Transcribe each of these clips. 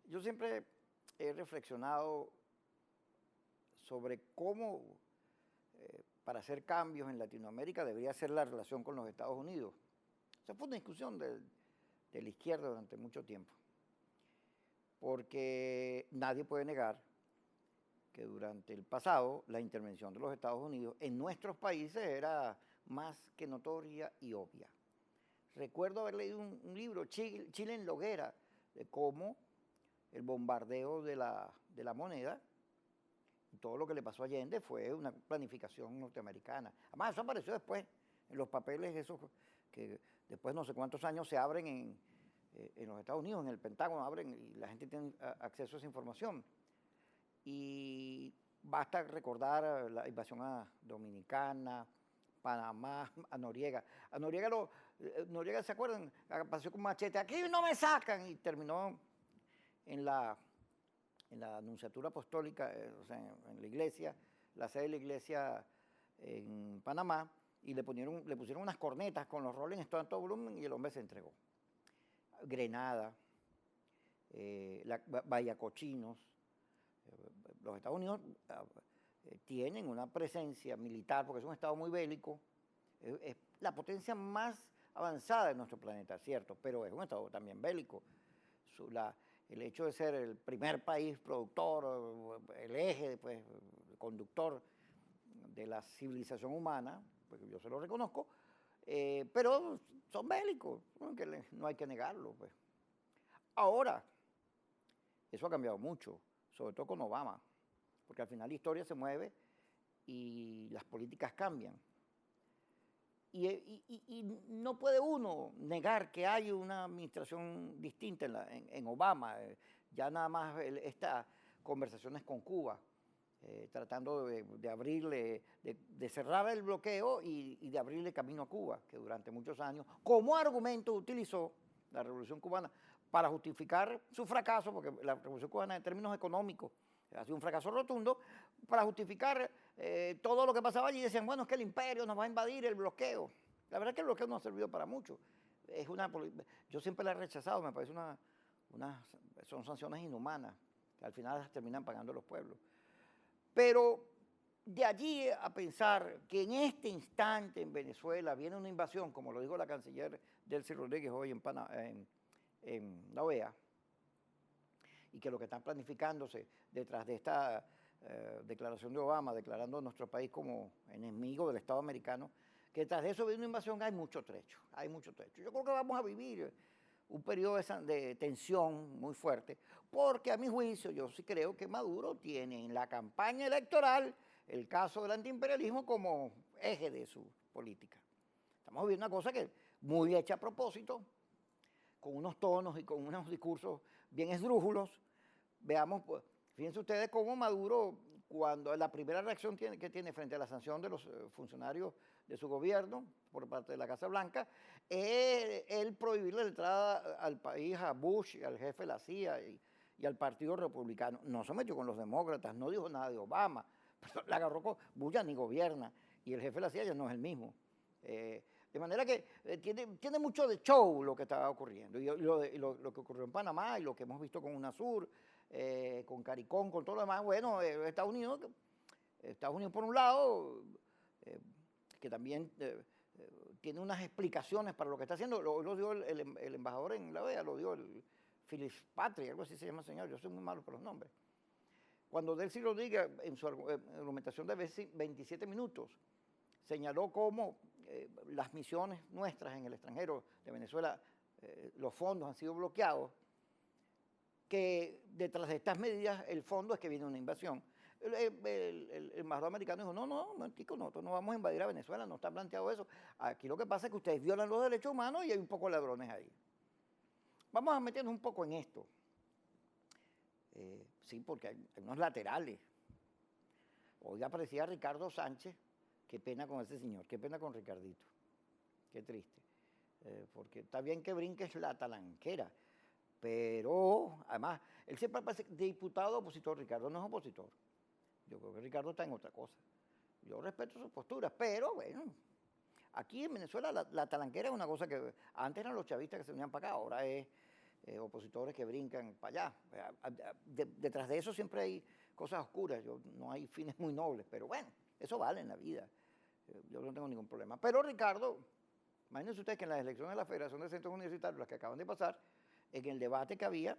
Yo siempre he reflexionado sobre cómo, para hacer cambios en Latinoamérica, debería ser la relación con los Estados Unidos. Esa fue una discusión de la izquierda durante mucho tiempo, porque nadie puede negar que durante el pasado la intervención de los Estados Unidos en nuestros países era más que notoria y obvia. Recuerdo haber leído un libro, Chile en la hoguera, de cómo el bombardeo de la moneda y todo lo que le pasó a Allende fue una planificación norteamericana. Además, eso apareció después en los papeles esos que después no sé cuántos años se abren en los Estados Unidos, en el Pentágono abren y la gente tiene acceso a esa información. Y basta recordar la invasión a Dominicana, Panamá, a Noriega. A Noriega, Noriega, ¿se acuerdan? Apareció con machete, aquí no me sacan, y terminó en la Nunciatura Apostólica, o sea, en la iglesia, la sede de la iglesia en Panamá, y le pusieron unas cornetas con los Rolling Stones a todo volumen y el hombre se entregó. Grenada, Bahía Cochinos, los Estados Unidos tienen una presencia militar, porque es un estado muy bélico, es la potencia más avanzada de nuestro planeta, cierto, pero es un estado también bélico. El hecho de ser el primer país productor, el eje, pues, conductor de la civilización humana, pues yo se lo reconozco, pero son bélicos, no hay que negarlo. Pues. Ahora, eso ha cambiado mucho, sobre todo con Obama, porque al final la historia se mueve y las políticas cambian. Y no puede uno negar que hay una administración distinta en Obama, ya nada más estas conversaciones con Cuba, tratando de abrirle, de cerrar el bloqueo y de abrirle camino a Cuba, que durante muchos años, como argumento utilizó la Revolución Cubana para justificar su fracaso, porque la Revolución Cubana en términos económicos ha sido un fracaso rotundo, para justificar todo lo que pasaba allí. Decían, bueno, es que el imperio nos va a invadir, el bloqueo. La verdad es que el bloqueo no ha servido para mucho. Yo siempre la he rechazado, me parece son sanciones inhumanas, que al final las terminan pagando los pueblos. Pero de allí a pensar que en este instante en Venezuela viene una invasión, como lo dijo la canciller Delcy Rodríguez hoy en la OEA, y que lo que están planificándose detrás de esta declaración de Obama, declarando a nuestro país como enemigo del Estado americano, que detrás de eso viene una invasión, hay mucho trecho. Yo creo que vamos a vivir un periodo de tensión muy fuerte, porque a mi juicio yo sí creo que Maduro tiene en la campaña electoral el caso del antiimperialismo como eje de su política. Estamos viendo una cosa que muy hecha a propósito, con unos tonos y con unos discursos bien esdrújulos. Veamos, pues, fíjense ustedes cómo Maduro, cuando la primera reacción que tiene frente a la sanción de los funcionarios de su gobierno por parte de la Casa Blanca, es el prohibirle la entrada al país a Bush, al jefe de la CIA y al Partido Republicano. No se metió con los demócratas, no dijo nada de Obama, pero la agarró con Bush, ya ni gobierna, y el jefe de la CIA ya no es el mismo. De manera que tiene mucho de show lo que estaba ocurriendo. Y lo que ocurrió en Panamá y lo que hemos visto con UNASUR, con CARICOM, con todo lo demás, bueno, Estados Unidos por un lado, que también tiene unas explicaciones para lo que está haciendo, lo dio el embajador en la OEA, lo dio el Philip Patry, algo así se llama el señor, yo soy muy malo por los nombres. Cuando Delcy Rodríguez, en su argumentación de 27 minutos, señaló cómo las misiones nuestras en el extranjero de Venezuela, los fondos han sido bloqueados, que detrás de estas medidas el fondo es que viene una invasión. El embajador americano dijo, no, nosotros no vamos a invadir a Venezuela, no está planteado eso. Aquí lo que pasa es que ustedes violan los derechos humanos y hay un poco de ladrones ahí. Vamos a meternos un poco en esto. Sí, porque hay unos laterales. Hoy aparecía Ricardo Sánchez. Qué pena con ese señor, qué pena con Ricardito, qué triste. Porque está bien que brinques la talanquera, pero además, él siempre parece diputado opositor, Ricardo no es opositor. Yo creo que Ricardo está en otra cosa. Yo respeto sus posturas, pero bueno, aquí en Venezuela la talanquera es una cosa que antes eran los chavistas que se venían para acá, ahora es opositores que brincan para allá. Detrás de eso siempre hay cosas oscuras, no hay fines muy nobles, pero bueno, eso vale en la vida. Yo no tengo ningún problema. Pero Ricardo, imagínense ustedes que en las elecciones de la Federación de Centros Universitarios, las que acaban de pasar, en el debate que había,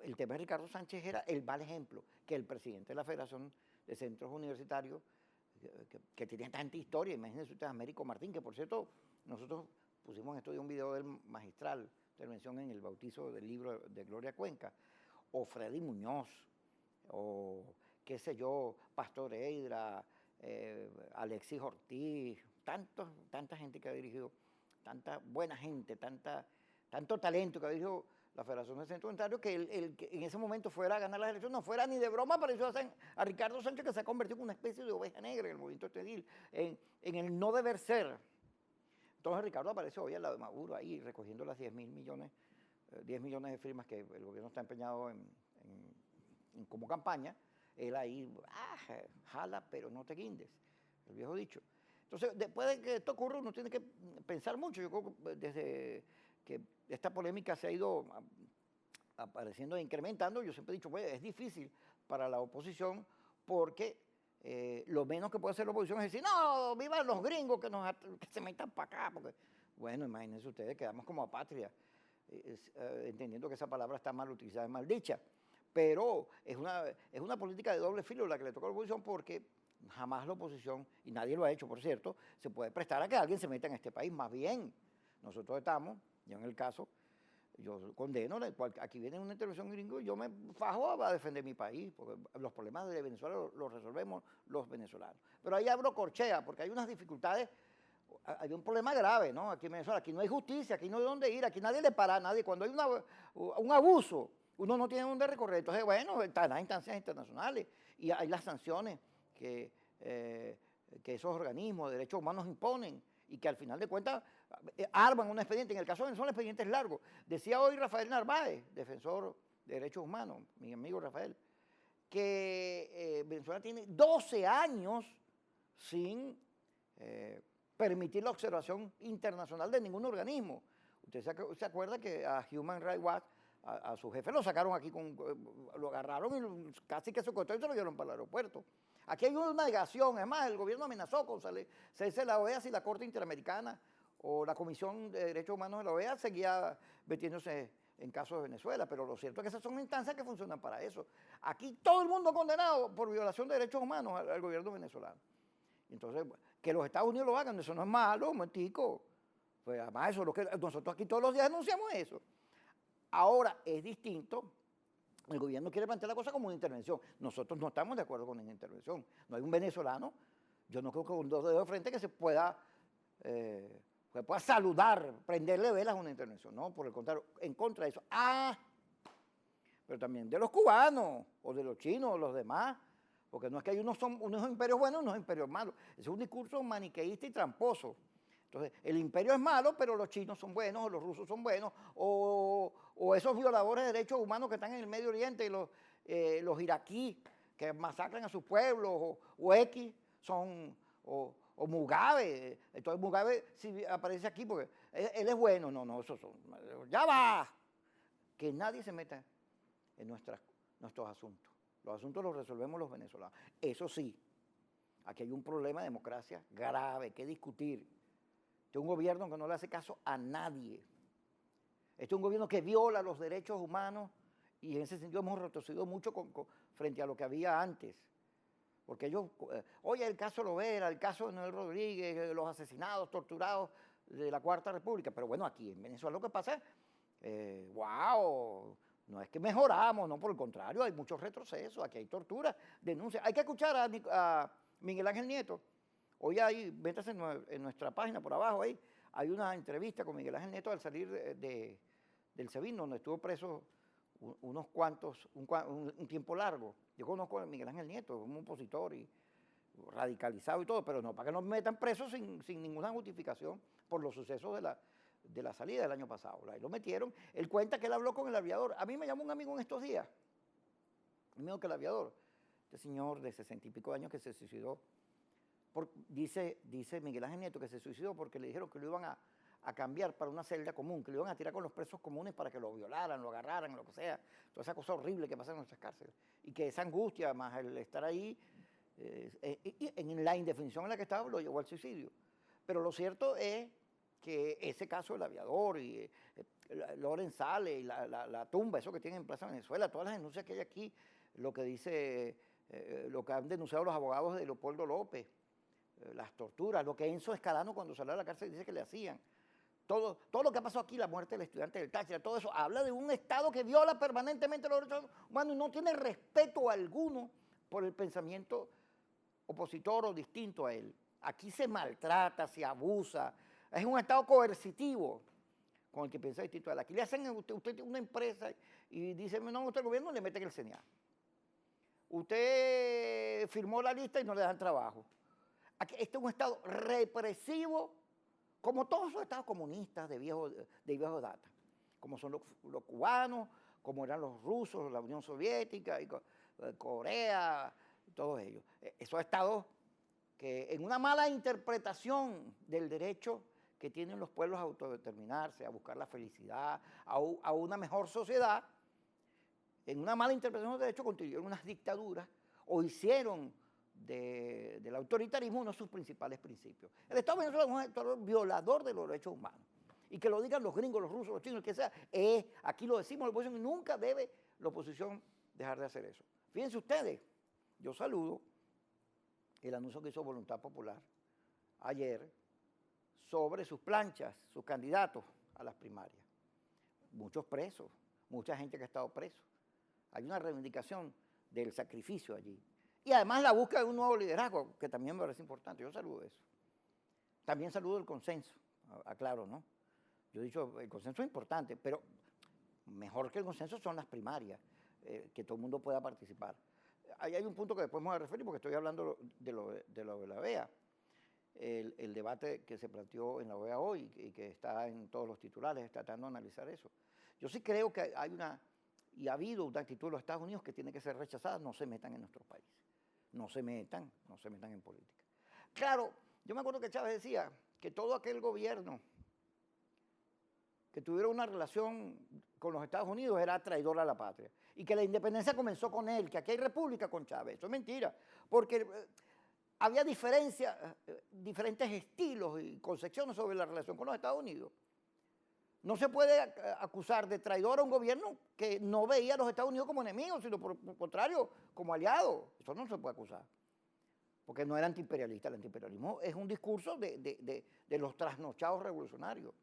el tema de Ricardo Sánchez era el mal ejemplo que el presidente de la Federación de Centros Universitarios, que tenía tanta historia, imagínense ustedes, Américo Martín, que por cierto, nosotros pusimos en estudio un video del magistral, intervención en el bautizo del libro de Gloria Cuenca, o Freddy Muñoz, o qué sé yo, Pastor Eidra, Alexis Ortiz, tanta gente que ha dirigido, tanta buena gente, tanto talento que ha dirigido la Federación de Centros Universitarios, que el que en ese momento fuera a ganar las elecciones, no fuera ni de broma, pareció a Ricardo Sánchez, que se ha convertido en una especie de oveja negra en el movimiento estudiantil, en el no deber ser. Entonces Ricardo aparece hoy al lado de Maduro, ahí recogiendo las 10 millones de firmas que el gobierno está empeñado en como campaña. Él ahí, jala, pero no te guindes, el viejo dicho. Entonces, después de que esto ocurra, uno tiene que pensar mucho. Yo creo que desde que esta polémica se ha ido apareciendo e incrementando, yo siempre he dicho, pues es difícil para la oposición porque lo menos que puede hacer la oposición es decir, no, vivan los gringos que se metan para acá, porque, bueno, imagínense ustedes, quedamos como apatria, entendiendo que esa palabra está mal utilizada, es mal dicha, pero es una política de doble filo la que le toca a la oposición porque jamás la oposición, y nadie lo ha hecho, por cierto, se puede prestar a que alguien se meta en este país. Más bien, nosotros estamos, yo en el caso, yo condeno, aquí viene una intervención gringo y yo me fajo a defender mi país, porque los problemas de Venezuela los resolvemos los venezolanos. Pero ahí abro corchea, porque hay unas dificultades, hay un problema grave, ¿no? Aquí en Venezuela, aquí no hay justicia, aquí no hay dónde ir, aquí nadie le para a nadie. Cuando hay un abuso, uno no tiene dónde recorrer. Entonces, bueno, están las instancias internacionales y hay las sanciones que esos organismos de derechos humanos imponen y que al final de cuentas arman un expediente. En el caso de Venezuela el expediente es largo. Decía hoy Rafael Narváez, defensor de derechos humanos, mi amigo Rafael, que Venezuela tiene 12 años sin permitir la observación internacional de ningún organismo. Usted se acuerda que a Human Rights Watch, a su jefe lo sacaron aquí, lo agarraron y casi que secuestró y se lo llevaron para el aeropuerto. Aquí hay una negación, es más, el gobierno amenazó con salirse la OEA si la Corte Interamericana o la Comisión de Derechos Humanos de la OEA seguía metiéndose en casos de Venezuela, pero lo cierto es que esas son instancias que funcionan para eso. Aquí todo el mundo condenado por violación de derechos humanos al gobierno venezolano. Entonces, que los Estados Unidos lo hagan, eso no es malo, un momentico. Pues además eso es lo que nosotros aquí todos los días denunciamos eso. Ahora es distinto. El gobierno quiere plantear la cosa como una intervención. Nosotros no estamos de acuerdo con esa intervención. No hay un venezolano, yo no creo que con dos dedos de frente que se pueda saludar, prenderle velas a una intervención. No, por el contrario, en contra de eso. Pero también de los cubanos, o de los chinos, o los demás. Porque no es que hay unos imperios buenos y unos imperios malos. Es un discurso maniqueísta y tramposo. Entonces, el imperio es malo, pero los chinos son buenos, o los rusos son buenos, o esos violadores de derechos humanos que están en el Medio Oriente, los iraquíes que masacran a sus pueblos, o X, o Mugabe. Entonces Mugabe si aparece aquí porque él es bueno. No, esos son. Ya va. Que nadie se meta en nuestros asuntos. Los asuntos los resolvemos los venezolanos. Eso sí, aquí hay un problema de democracia grave que discutir. Este es un gobierno que no le hace caso a nadie. Este es un gobierno que viola los derechos humanos y en ese sentido hemos retrocedido mucho frente a lo que había antes. Porque ellos, oye, el caso Lovera, el caso de Noel Rodríguez, los asesinados, torturados de la Cuarta República. Pero bueno, aquí en Venezuela lo que pasa es, wow, no es que mejoramos, no, por el contrario, hay muchos retrocesos, aquí hay tortura, denuncias. Hay que escuchar a Miguel Ángel Nieto. Hoy hay, métase en nuestra página por abajo, ahí hay una entrevista con Miguel Ángel Nieto al salir del SEBIN, donde estuvo preso unos cuantos, un tiempo largo. Yo conozco a Miguel Ángel Nieto, es un opositor y radicalizado y todo, pero no, para que nos metan presos sin ninguna justificación por los sucesos de la salida del año pasado. Ahí lo metieron. Él cuenta que él habló con el aviador. A mí me llamó un amigo en estos días, un amigo que el aviador, este señor de 60 y pico de años que se suicidó. Dice Miguel Ángel Nieto que se suicidó porque le dijeron que lo iban a cambiar para una celda común, que le iban a tirar con los presos comunes para que lo violaran, lo agarraran, lo que sea, toda esa cosa horrible que pasa en nuestras cárceles. Y que esa angustia, más el estar ahí, en la indefinición en la que estaba, lo llevó al suicidio. Pero lo cierto es que ese caso del aviador y Loren Sale y la tumba, eso que tienen en Plaza Venezuela, todas las denuncias que hay aquí, lo que dice, lo que han denunciado los abogados de Leopoldo López, las torturas, lo que Enzo Escalano cuando salió de la cárcel dice que le hacían. Todo lo que ha pasado aquí, la muerte del estudiante del Táchira, todo eso, habla de un Estado que viola permanentemente los derechos humanos y no tiene respeto alguno por el pensamiento opositor o distinto a él. Aquí se maltrata, se abusa, es un Estado coercitivo con el que piensa distinto a él. Aquí le hacen a usted una empresa y dice, no, usted el gobierno le meten el CNA. Usted firmó la lista y no le dan trabajo. Aquí, este es un Estado represivo, como todos los estados comunistas de viejo data, como son los cubanos, como eran los rusos, la Unión Soviética, y Corea, todos ellos. Esos estados que en una mala interpretación del derecho que tienen los pueblos a autodeterminarse, a buscar la felicidad, a una mejor sociedad, en una mala interpretación del derecho constituyeron unas dictaduras o hicieron del autoritarismo uno de sus principales principios. El Estado venezolano es un Estado violador de los derechos humanos. Y que lo digan los gringos, los rusos, los chinos, el que sea, aquí lo decimos la oposición, y nunca debe la oposición dejar de hacer eso. Fíjense ustedes, yo saludo el anuncio que hizo Voluntad Popular ayer sobre sus planchas, sus candidatos a las primarias. Muchos presos, mucha gente que ha estado preso. Hay una reivindicación del sacrificio allí. Y además la búsqueda de un nuevo liderazgo, que también me parece importante. Yo saludo eso. También saludo el consenso, aclaro, ¿no? Yo he dicho, el consenso es importante, pero mejor que el consenso son las primarias, que todo el mundo pueda participar. Ahí hay un punto que después me voy a referir porque estoy hablando de lo de la OEA. El debate que se planteó en la OEA hoy y que está en todos los titulares, tratando de analizar eso. Yo sí creo que hay y ha habido una actitud de los Estados Unidos que tiene que ser rechazada. No se metan en nuestros países, no se metan en política. Claro, yo me acuerdo que Chávez decía que todo aquel gobierno que tuviera una relación con los Estados Unidos era traidor a la patria y que la independencia comenzó con él, que aquí hay república con Chávez. Eso es mentira, porque había diferentes estilos y concepciones sobre la relación con los Estados Unidos. No se puede acusar de traidor a un gobierno que no veía a los Estados Unidos como enemigos, sino por el contrario, como aliados. Eso no se puede acusar, porque no era antiimperialista. El antiimperialismo es un discurso de los trasnochados revolucionarios.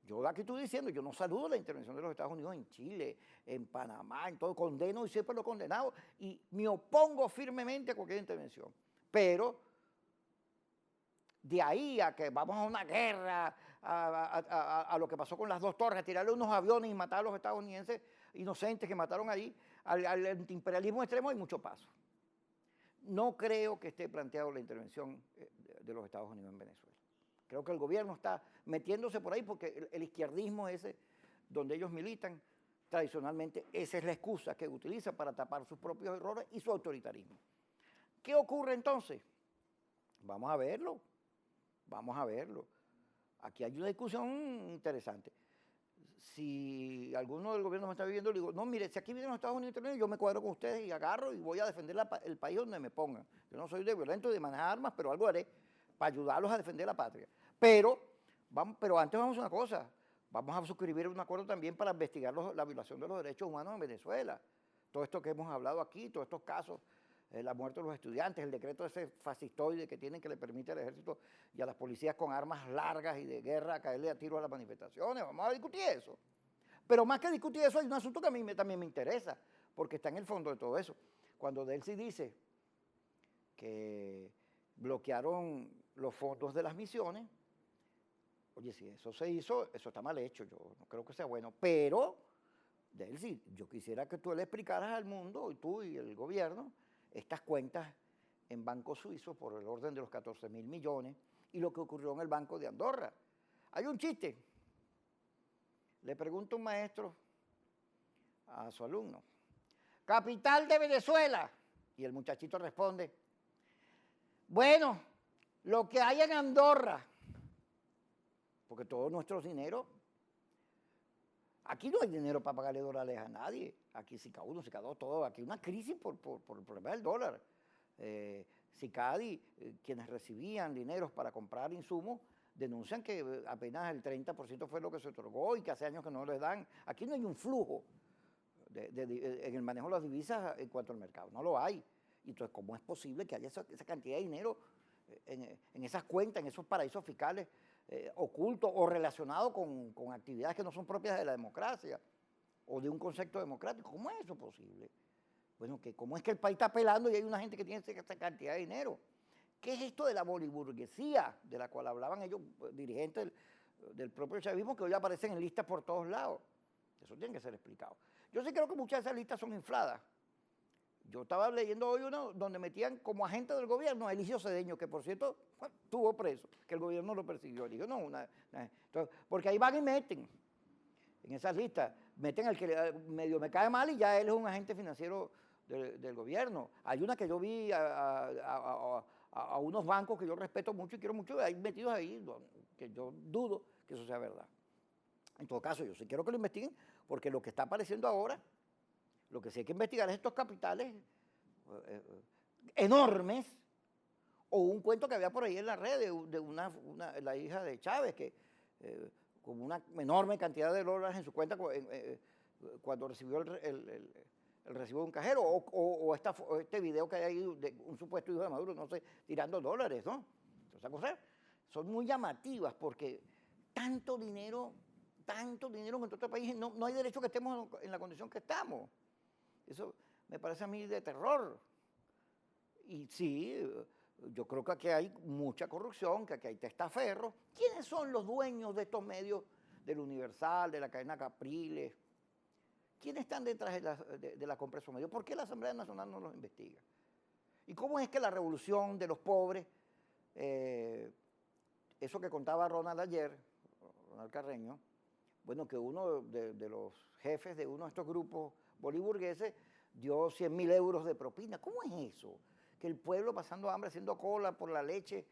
Yo aquí estoy diciendo, yo no saludo la intervención de los Estados Unidos en Chile, en Panamá, en todo, condeno y siempre lo he condenado y me opongo firmemente a cualquier intervención. Pero de ahí a que vamos a una guerra, a lo que pasó con las dos torres, a tirarle unos aviones y matar a los estadounidenses inocentes que mataron ahí, al antiimperialismo extremo, hay mucho paso. No creo que esté planteado la intervención de los Estados Unidos en Venezuela. Creo que el gobierno está metiéndose por ahí porque el izquierdismo ese, donde ellos militan, tradicionalmente esa es la excusa que utiliza para tapar sus propios errores y su autoritarismo. ¿Qué ocurre entonces? Vamos a verlo. Aquí hay una discusión interesante. Si alguno del gobierno me está viviendo, le digo, no, mire, si aquí vienen los Estados Unidos, yo me cuadro con ustedes y agarro y voy a defender el país donde me pongan. Yo no soy de violento y de manejar armas, pero algo haré para ayudarlos a defender la patria. Pero antes vamos a una cosa, vamos a suscribir un acuerdo también para investigar la violación de los derechos humanos en Venezuela. Todo esto que hemos hablado aquí, todos estos casos, la muerte de los estudiantes, el decreto ese fascistoide que tienen que le permite al ejército y a las policías con armas largas y de guerra caerle a tiros a las manifestaciones. Vamos a discutir eso. Pero más que discutir eso, hay un asunto que a mí también me interesa, porque está en el fondo de todo eso. Cuando Delcy dice que bloquearon los fondos de las misiones, oye, si eso se hizo, eso está mal hecho, yo no creo que sea bueno, pero, Delcy, yo quisiera que tú le explicaras al mundo, y tú y el gobierno, estas cuentas en bancos suizos por el orden de los 14.000 millones y lo que ocurrió en el Banco de Andorra. Hay un chiste. Le pregunta un maestro a su alumno, capital de Venezuela, y el muchachito responde, bueno, lo que hay en Andorra. porque todos nuestros dineros, aquí no hay dinero para pagarle dólares a nadie, aquí SICAD1, SICAD2, todo, aquí hay una crisis por el problema del dólar. SICADI, quienes recibían dineros para comprar insumos, denuncian que apenas el 30% fue lo que se otorgó y que hace años que no les dan. Aquí no hay un flujo en el manejo de las divisas en cuanto al mercado, no lo hay. Y entonces, ¿cómo es posible que haya esa cantidad de dinero en esas cuentas, en esos paraísos fiscales ocultos o relacionados con actividades que no son propias de la democracia o de un concepto democrático? ¿Cómo es eso posible? Bueno, ¿cómo es que el país está pelando y hay una gente que tiene esa cantidad de dinero? ¿Qué es esto de la boliburguesía, de la cual hablaban ellos, dirigentes del propio chavismo, que hoy aparecen en listas por todos lados? Eso tiene que ser explicado. Yo sí creo que muchas de esas listas son infladas. Yo estaba leyendo hoy uno donde metían como agente del gobierno a Eligio Cedeño, que por cierto estuvo preso, que el gobierno lo persiguió. Digo, no, entonces, porque ahí van y meten, en esas listas, meten al que medio me cae mal y ya él es un agente financiero del gobierno. Hay una que yo vi a unos bancos que yo respeto mucho y quiero mucho, hay metidos ahí, que yo dudo que eso sea verdad. En todo caso, yo sí quiero que lo investiguen, porque lo que está apareciendo ahora, lo que sí hay que investigar es estos capitales enormes, o un cuento que había por ahí en la red de la hija de Chávez, que con una enorme cantidad de dólares en su cuenta cuando recibió el recibo de un cajero, o este video que hay ahí de un supuesto hijo de Maduro, no sé, tirando dólares, ¿no? Esas cosas son muy llamativas porque tanto dinero en otro país, no hay derecho que estemos en la condición que estamos. Eso me parece a mí de terror. Y sí, yo creo que aquí hay mucha corrupción, que aquí hay testaferros. ¿Quiénes son los dueños de estos medios, del Universal, de la cadena Capriles? ¿Quiénes están detrás de la compra de esos medios? ¿Por qué la Asamblea Nacional no los investiga? ¿Y cómo es que la revolución de los pobres, eso que contaba Ronald ayer, Ronald Carreño, bueno, que uno de los jefes de uno de estos grupos boliburgueses dio 100.000 euros de propina? ¿Cómo es eso? Que el pueblo pasando hambre, haciendo cola por la leche,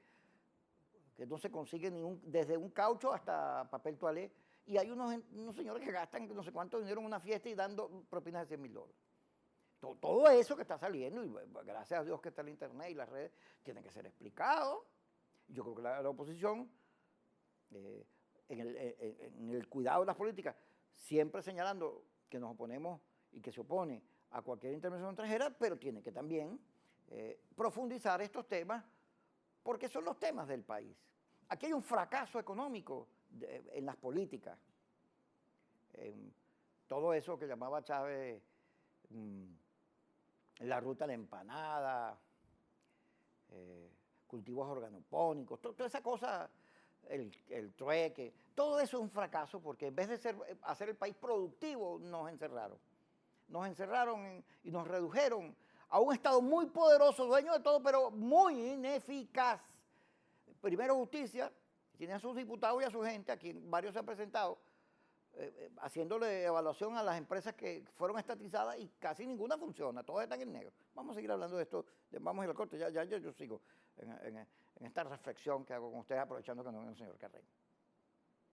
que no se consigue desde un caucho hasta papel toalé, y hay unos señores que gastan no sé cuánto dinero en una fiesta y dando propinas de 100.000 dólares. Todo eso que está saliendo, y gracias a Dios que está el internet y las redes, tiene que ser explicado. Yo creo que la oposición, en el cuidado de las políticas, siempre señalando que nos oponemos y que se opone a cualquier intervención extranjera, pero tiene que también profundizar estos temas, porque son los temas del país. Aquí hay un fracaso económico en las políticas. Todo eso que llamaba Chávez la ruta de la empanada, cultivos organopónicos, toda esa cosa, el trueque, todo eso es un fracaso, porque en vez de hacer el país productivo, nos encerraron. Nos encerraron y nos redujeron a un Estado muy poderoso, dueño de todo, pero muy ineficaz. Primero Justicia, tiene a sus diputados y a su gente, aquí varios se han presentado, haciéndole evaluación a las empresas que fueron estatizadas y casi ninguna funciona, todas están en negro. Vamos a seguir hablando de esto, vamos a ir al corte, ya yo sigo en esta reflexión que hago con ustedes, aprovechando que no ven el señor Carreño.